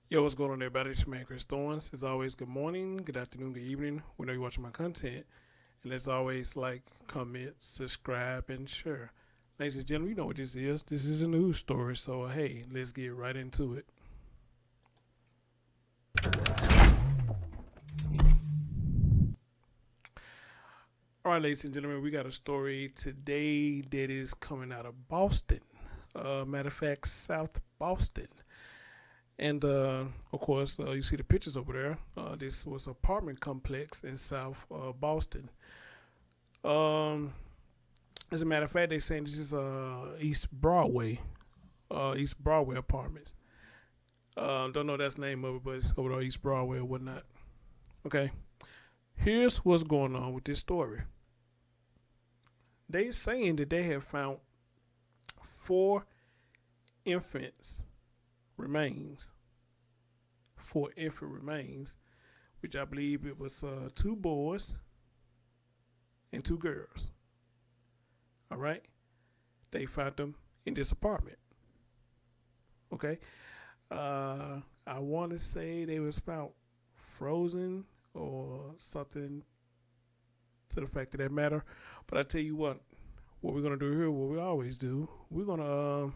Yo, what's going on, everybody? It's your man, Chris Thorns. As always, good morning, good afternoon, good evening. We know you're watching my content. And as always, like, comment, subscribe, and share. Ladies and gentlemen, you know what this is. This is a news story. So, hey, let's get right into it. All right, ladies and gentlemen, we got a story today that is coming out of Boston. Matter of fact, South Boston. And of course, you see the pictures over there. This was an apartment complex in South Boston. Um, as a matter of fact, they're saying this is East Broadway apartments. Don't know that's the name of it, but it's over there East Broadway or whatnot. Okay, here's what's going on with this story. They're saying that they have found four infants remains. Four infant remains, which I believe it was two boys and two girls. All right, they found them in this apartment. Okay, I want to say they was found frozen or something to the fact of that matter. But I tell you what we're gonna do here, what we always do, we're gonna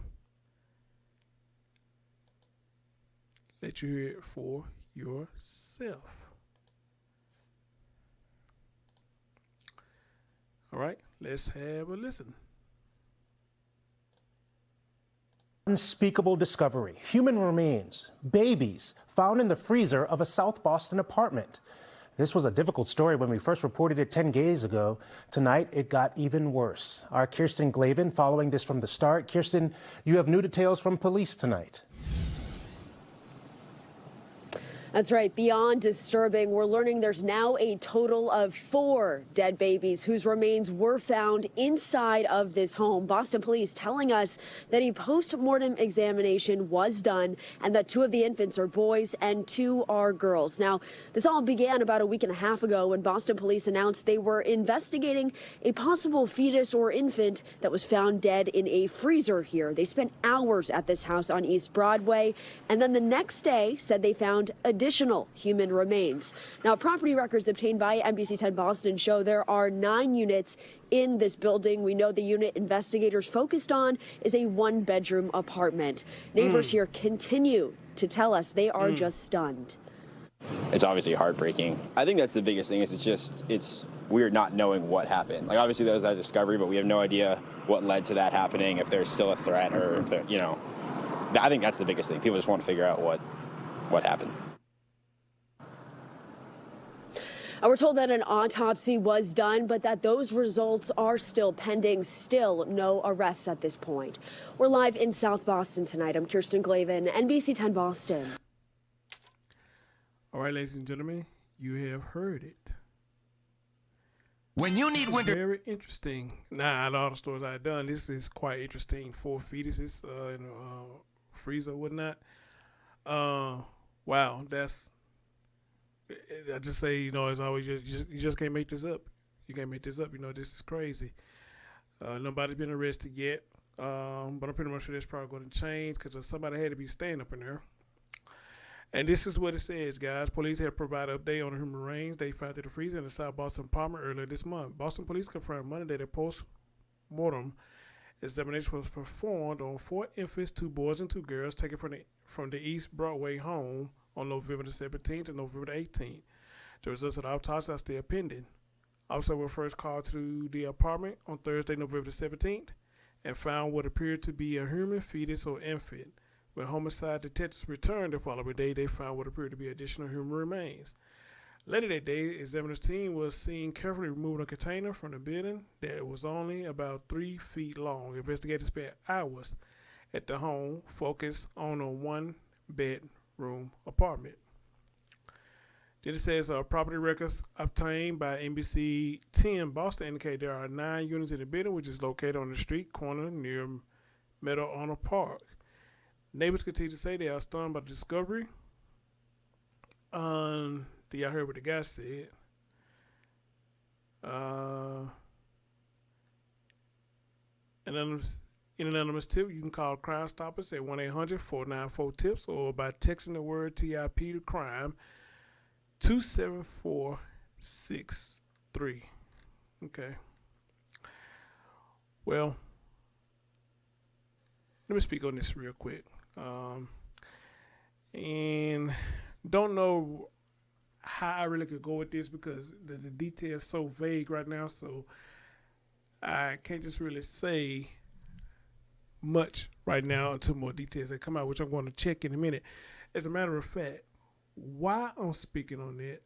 let you hear it for yourself. All right, let's have a listen. Unspeakable discovery. Human remains, babies, found in the freezer of a South Boston apartment. This was a difficult story when we first reported it 10 days ago. Tonight, it got even worse. Our Kirsten Glavin following this from the start. Kirsten, you have new details from police tonight. That's right. Beyond disturbing, we're learning there's now a total of 4 dead babies whose remains were found inside of this home. Boston police telling us that a post-mortem examination was done and that 2 of the infants are boys and 2 are girls. Now, this all began about a week and a half ago when Boston police announced they were investigating a possible fetus or infant that was found dead in a freezer here. They spent hours at this house on East Broadway, and then the next day said they found additional human remains. Now, property records obtained by NBC 10 Boston show there are 9 units in this building. We know the unit investigators focused on is a 1-bedroom apartment. Neighbors here continue to tell us they are just stunned. It's obviously heartbreaking. I think that's the biggest thing is it's weird not knowing what happened. Like, obviously there was that discovery, but we have no idea what led to that happening, if there's still a threat or if there, I think that's the biggest thing. People just want to figure out what happened. We're told that an autopsy was done, but that those results are still pending. Still no arrests at this point. We're live in South Boston tonight. I'm Kirsten Glavin, NBC 10 Boston. All right, ladies and gentlemen, you have heard it. When you need winter, Very interesting. Now, out of all the stories I've done, this is quite interesting. 4 fetuses in a freezer, whatnot. Wow, that's. I just say, as always, you just can't make this up. You can't make this up. This is crazy. Nobody's been arrested yet, but I'm pretty much sure that's probably going to change because somebody had to be staying up in there. And this is what it says, guys. Police have provided an update on the human remains they found in the freezer in the South Boston apartment earlier this month. Boston police confirmed Monday that a post-mortem examination was performed on 4 infants, 2 boys and 2 girls, taken from the East Broadway home on November the 17th and November the 18th. The results of the autopsy are still pending. Officers were first called to the apartment on Thursday, November the 17th, and found what appeared to be a human fetus or infant. When homicide detectives returned the following day, they found what appeared to be additional human remains. Later that day, examiner's team was seen carefully removing a container from the building that was only about 3 feet long. Investigators spent hours at the home, focused on a 1-bedroom apartment. Then it says property records obtained by NBC 10 Boston indicate there are 9 units in the building, which is located on the street corner near Meadow Honor Park. Neighbors continue to say they are stunned by the discovery. I heard what the guy said. And then an anonymous tip, you can call Crime Stoppers at 1-800-494-TIPS or by texting the word TIP to crime 27463. Okay. Well, let me speak on this real quick. And don't know how I really could go with this because the details so vague right now, so I can't just really say much right now until more details that come out, which I'm going to check in a minute. As a matter of fact, while I'm speaking on that,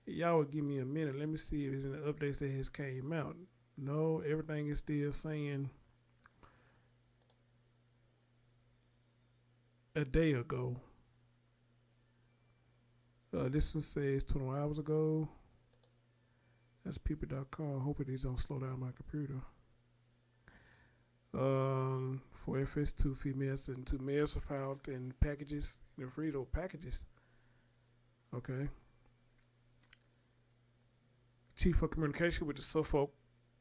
y'all will give me a minute. Let me see if there's any updates that has came out. No, everything is still saying a day ago. This one says 21 hours ago. That's people.com. Hoping these don't slow down my computer. For FS, 2 females and 2 males were found in packages, in the freezer packages. Okay. Chief of Communication with the Suffolk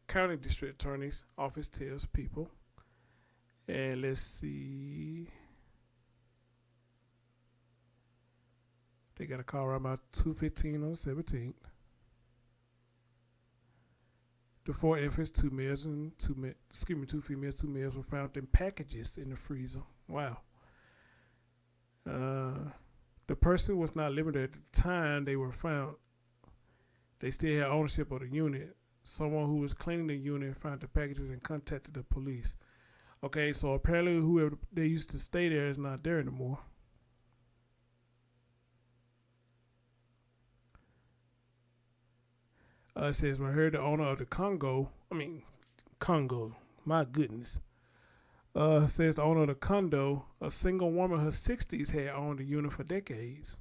County District Attorney's Office tells people. And let's see. They got a call around about 2:15 on the 17th. The 4 infants, 2 males and 2 females, 2 males were found in packages in the freezer. Wow. The person was not living there at the time they were found. They still had ownership of the unit. Someone who was cleaning the unit found the packages and contacted the police. Okay, so apparently whoever they used to stay there is not there anymore. It says, when I heard the owner of the Congo, my goodness. Says the owner of the condo, a single woman in her 60s, had owned the unit for decades.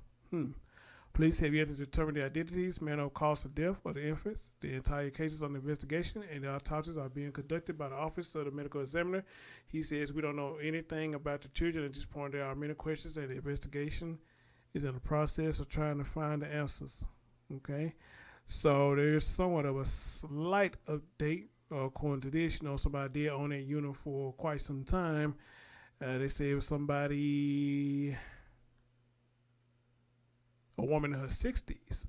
Police have yet to determine the identities, manner of cause of death of the infants. The entire case is under investigation, and the autopsies are being conducted by the Office of the Medical Examiner. He says, we don't know anything about the children at this point. There are many questions, and the investigation is in the process of trying to find the answers. Okay? So there's somewhat of a slight update. According to this, somebody did own that unit for quite some time. They say it was somebody, a woman in her 60s,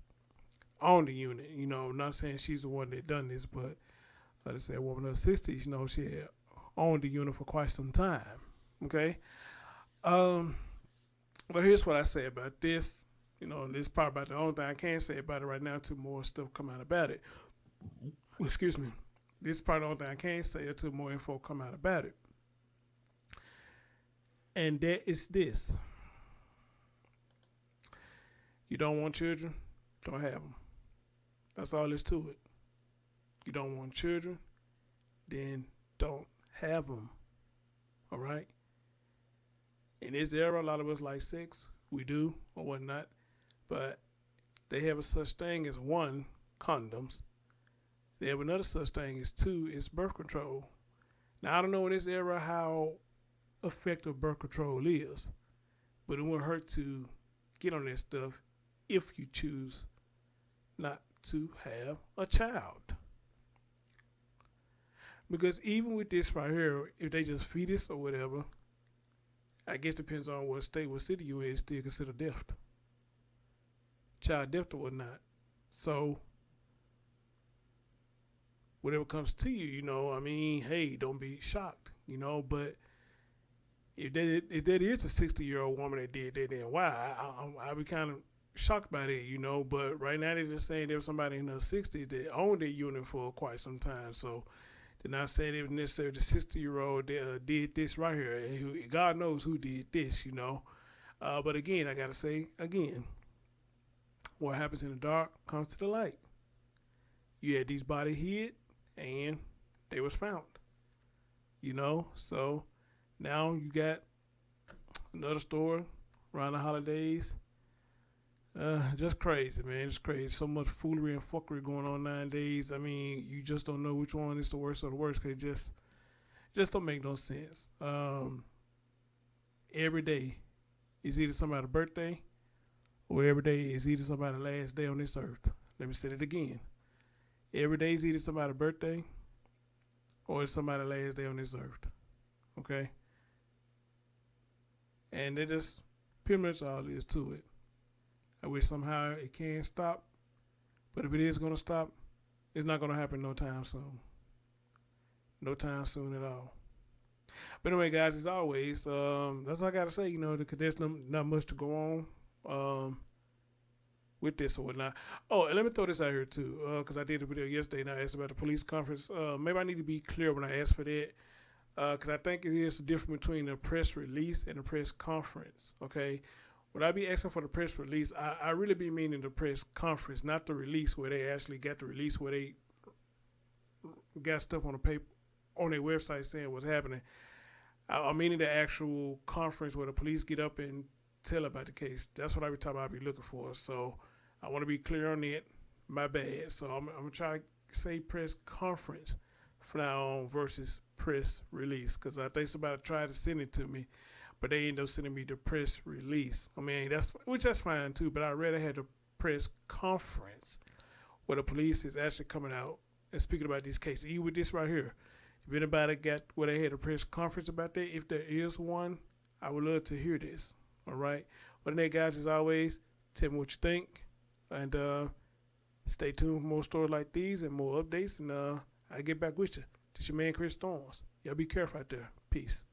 owned the unit. Not saying she's the one that done this, but they say a woman in her 60s, she had owned the unit for quite some time. Okay? But here's what I say about this. This is probably about the only thing I can say about it right now until more stuff come out about it. Excuse me. This is probably the only thing I can say until more info come out about it. And that is this. You don't want children? Don't have them. That's all there's to it. You don't want children? Then don't have them. All right? In this era, a lot of us like sex. We do or whatnot. But they have a such thing as 1, condoms. They have another such thing as 2, is birth control. Now, I don't know in this era how effective birth control is, but it won't hurt to get on that stuff if you choose not to have a child. Because even with this right here, if they just fetus or whatever, I guess it depends on what state, what city you in, it's still considered death. Child death or whatnot. So whatever comes to you, hey, don't be shocked, but if that is a 60-year-old woman that did that, then wow, I'd be kind of shocked by that, but right now they're just saying there was somebody in her 60s that owned that unit for quite some time, so they're not saying it was necessarily the 60-year-old that did this right here. God knows who did this, but again, I gotta say again, what happens in the dark comes to the light. You had these bodies hid, and they was found. So now you got another story around the holidays. Just crazy, man. It's crazy. So much foolery and fuckery going on nowadays. I mean, you just don't know which one is the worst or the worst, because it just don't make no sense. Every day is either somebody's birthday, or every day is either somebody's last day on this earth. Let me say it again. Every day is either somebody's birthday, or it's somebody's last day on this earth. Okay? And they just pretty much all there is to it. I wish somehow it can stop, but if it is going to stop, it's not going to happen no time soon. No time soon at all. But anyway, guys, as always, that's all I got to say. Because there's not much to go on with this or whatnot. Oh, and let me throw this out here, too, because I did a video yesterday and I asked about the police conference. Maybe I need to be clear when I ask for that, because I think it is the difference between a press release and a press conference, okay? When I be asking for the press release, I really be meaning the press conference, not the release where they actually got the release where they got stuff on the paper, on their website saying what's happening. I'm meaning the actual conference where the police get up and tell about the case. That's what I be talking about. I be looking for. So I want to be clear on that. My bad. So I'm gonna try to say press conference from now on versus press release, because I think somebody tried to send it to me, but they ended up sending me the press release. I mean, that's fine too. But I rather had a press conference where the police is actually coming out and speaking about these cases. Even with this right here. If anybody got where they had a press conference about that, if there is one, I would love to hear this. All right. But anyway, guys, as always, tell me what you think. And stay tuned for more stories like these and more updates. And I'll get back with you. This your man, Chris Storms. Y'all be careful out there. Peace.